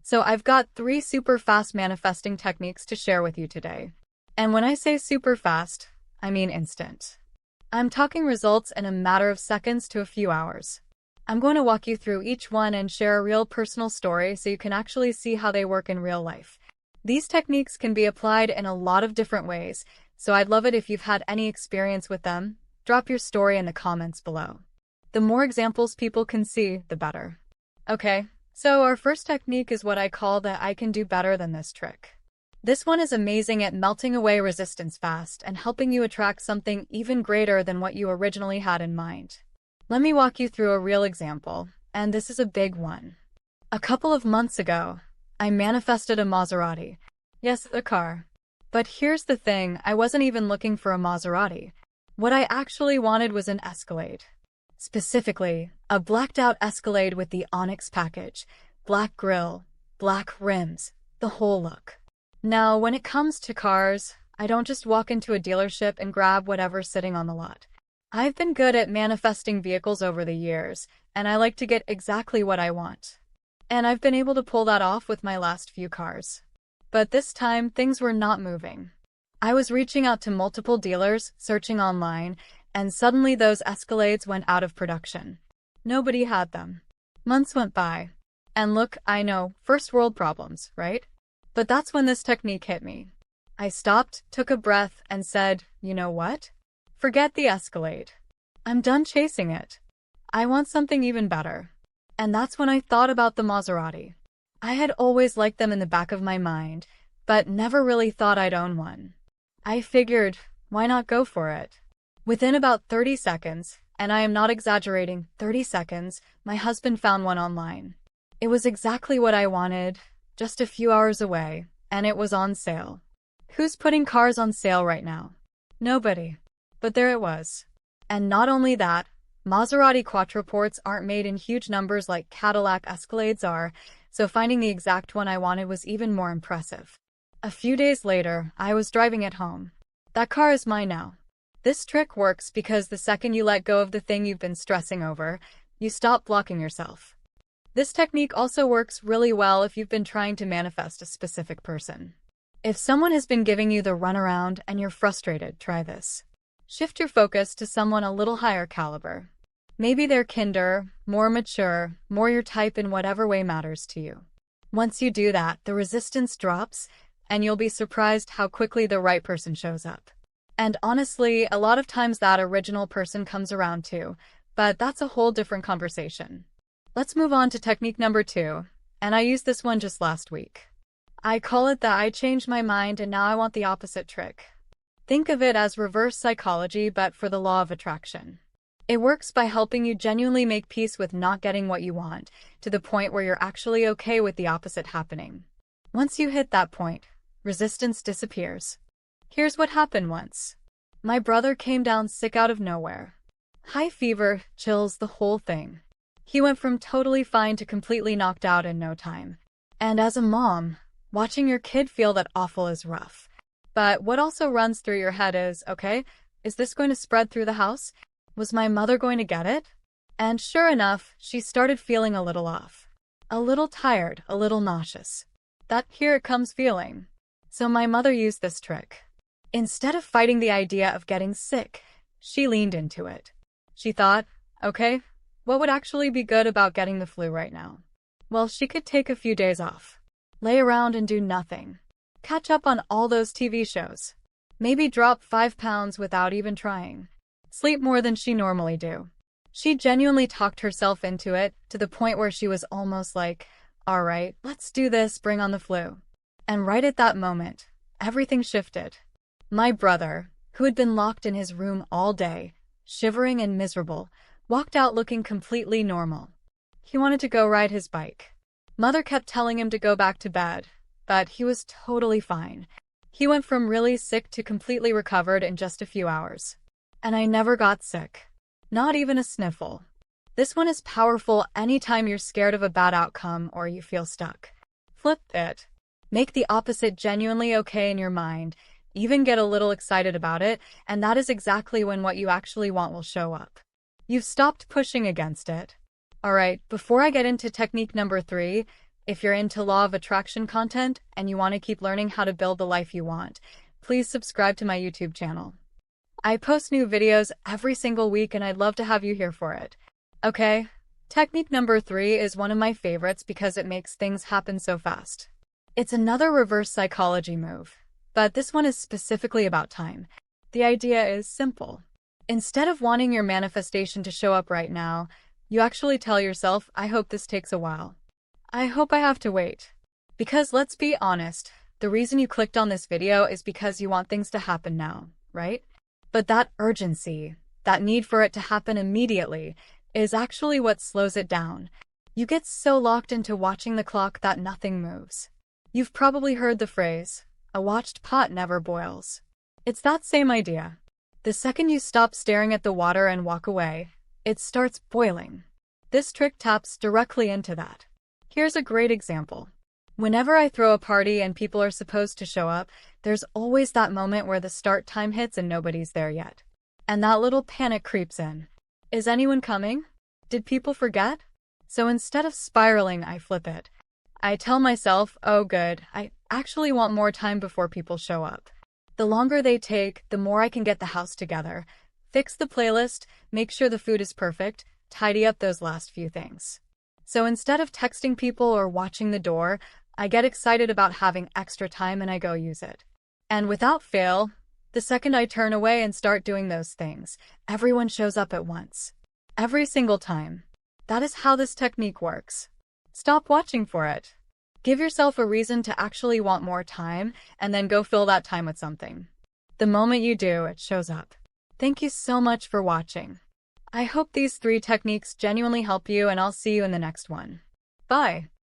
So I've got 3 super fast manifesting techniques to share with you today. And when I say super fast, I mean instant. I'm talking results in a matter of seconds to a few hours. I'm going to walk you through each one and share a real personal story so you can actually see how they work in real life. These techniques can be applied in a lot of different ways, so I'd love it if you've had any experience with them. Drop your story in the comments below. The more examples people can see, the better. Okay, so our first technique is what I call the I can do better than this trick. This one is amazing at melting away resistance fast and helping you attract something even greater than what you originally had in mind. Let me walk you through a real example, and this is a big one. A couple of months ago, I manifested a Maserati. Yes, a car. But here's the thing, I wasn't even looking for a Maserati. What I actually wanted was an Escalade. Specifically, a blacked-out Escalade with the Onyx package, black grille, black rims, the whole look. Now, when it comes to cars, I don't just walk into a dealership and grab whatever's sitting on the lot. I've been good at manifesting vehicles over the years, and I like to get exactly what I want. And I've been able to pull that off with my last few cars. But this time, things were not moving. I was reaching out to multiple dealers, searching online, and suddenly those Escalades went out of production. Nobody had them. Months went by. And look, I know, first world problems, right? But that's when this technique hit me. I stopped, took a breath, and said, you know what? Forget the Escalade. I'm done chasing it. I want something even better. And that's when I thought about the Maserati. I had always liked them in the back of my mind, but never really thought I'd own one. I figured, why not go for it? Within about 30 seconds, and I am not exaggerating, 30 seconds, my husband found one online. It was exactly what I wanted, just a few hours away, and it was on sale. Who's putting cars on sale right now? Nobody. But there it was. And not only that, Maserati quattroports aren't made in huge numbers like Cadillac Escalades are, so finding the exact one I wanted was even more impressive. A few days later, I was driving it home. That car is mine now. This trick works because the second you let go of the thing you've been stressing over, you stop blocking yourself. This technique also works really well if you've been trying to manifest a specific person. If someone has been giving you the runaround and you're frustrated, try this. Shift your focus to someone a little higher caliber. Maybe they're kinder, more mature, more your type in whatever way matters to you. Once you do that, the resistance drops, and you'll be surprised how quickly the right person shows up. And honestly, a lot of times that original person comes around too, but that's a whole different conversation. Let's move on to technique number 2, and I used this one just last week. I call it the I changed my mind and now I want the opposite trick. Think of it as reverse psychology, but for the law of attraction. It works by helping you genuinely make peace with not getting what you want, to the point where you're actually okay with the opposite happening. Once you hit that point, resistance disappears. Here's what happened once. My brother came down sick out of nowhere. High fever, chills, the whole thing. He went from totally fine to completely knocked out in no time. And as a mom, watching your kid feel that awful is rough. But what also runs through your head is, okay, is this going to spread through the house? Was my mother going to get it? And sure enough, she started feeling a little off. A little tired, a little nauseous. That here it comes feeling. So my mother used this trick. Instead of fighting the idea of getting sick, she leaned into it. She thought, okay, what would actually be good about getting the flu right now? Well, she could take a few days off. Lay around and do nothing. Catch up on all those TV shows. Maybe drop 5 pounds without even trying. Sleep more than she normally do. She genuinely talked herself into it, to the point where she was almost like, all right, let's do this, bring on the flu. And right at that moment, everything shifted. My brother, who had been locked in his room all day, shivering and miserable, walked out looking completely normal. He wanted to go ride his bike. Mother kept telling him to go back to bed, but he was totally fine. He went from really sick to completely recovered in just a few hours. And I never got sick. Not even a sniffle. This one is powerful anytime you're scared of a bad outcome or you feel stuck. Flip it. Make the opposite genuinely okay in your mind, even get a little excited about it, and that is exactly when what you actually want will show up. You've stopped pushing against it. Alright, before I get into technique number 3, If you're into law of attraction content and you want to keep learning how to build the life you want, please subscribe to my YouTube channel. I post new videos every single week and I'd love to have you here for it. Okay, technique number 3 is one of my favorites because it makes things happen so fast. It's another reverse psychology move, but this one is specifically about time. The idea is simple. Instead of wanting your manifestation to show up right now, you actually tell yourself, I hope this takes a while. I hope I have to wait. Because let's be honest, the reason you clicked on this video is because you want things to happen now, right? But that urgency, that need for it to happen immediately, is actually what slows it down. You get so locked into watching the clock that nothing moves. You've probably heard the phrase, a watched pot never boils. It's that same idea. The second you stop staring at the water and walk away, it starts boiling. This trick taps directly into that. Here's a great example. Whenever I throw a party and people are supposed to show up, there's always that moment where the start time hits and nobody's there yet. And that little panic creeps in. Is anyone coming? Did people forget? So instead of spiraling, I flip it. I tell myself, oh good, I actually want more time before people show up. The longer they take, the more I can get the house together, fix the playlist, make sure the food is perfect, tidy up those last few things. So instead of texting people or watching the door, I get excited about having extra time and I go use it. And without fail, the second I turn away and start doing those things, everyone shows up at once. Every single time. That is how this technique works. Stop watching for it. Give yourself a reason to actually want more time, and then go fill that time with something. The moment you do, it shows up. Thank you so much for watching. I hope these 3 techniques genuinely help you, and I'll see you in the next one. Bye.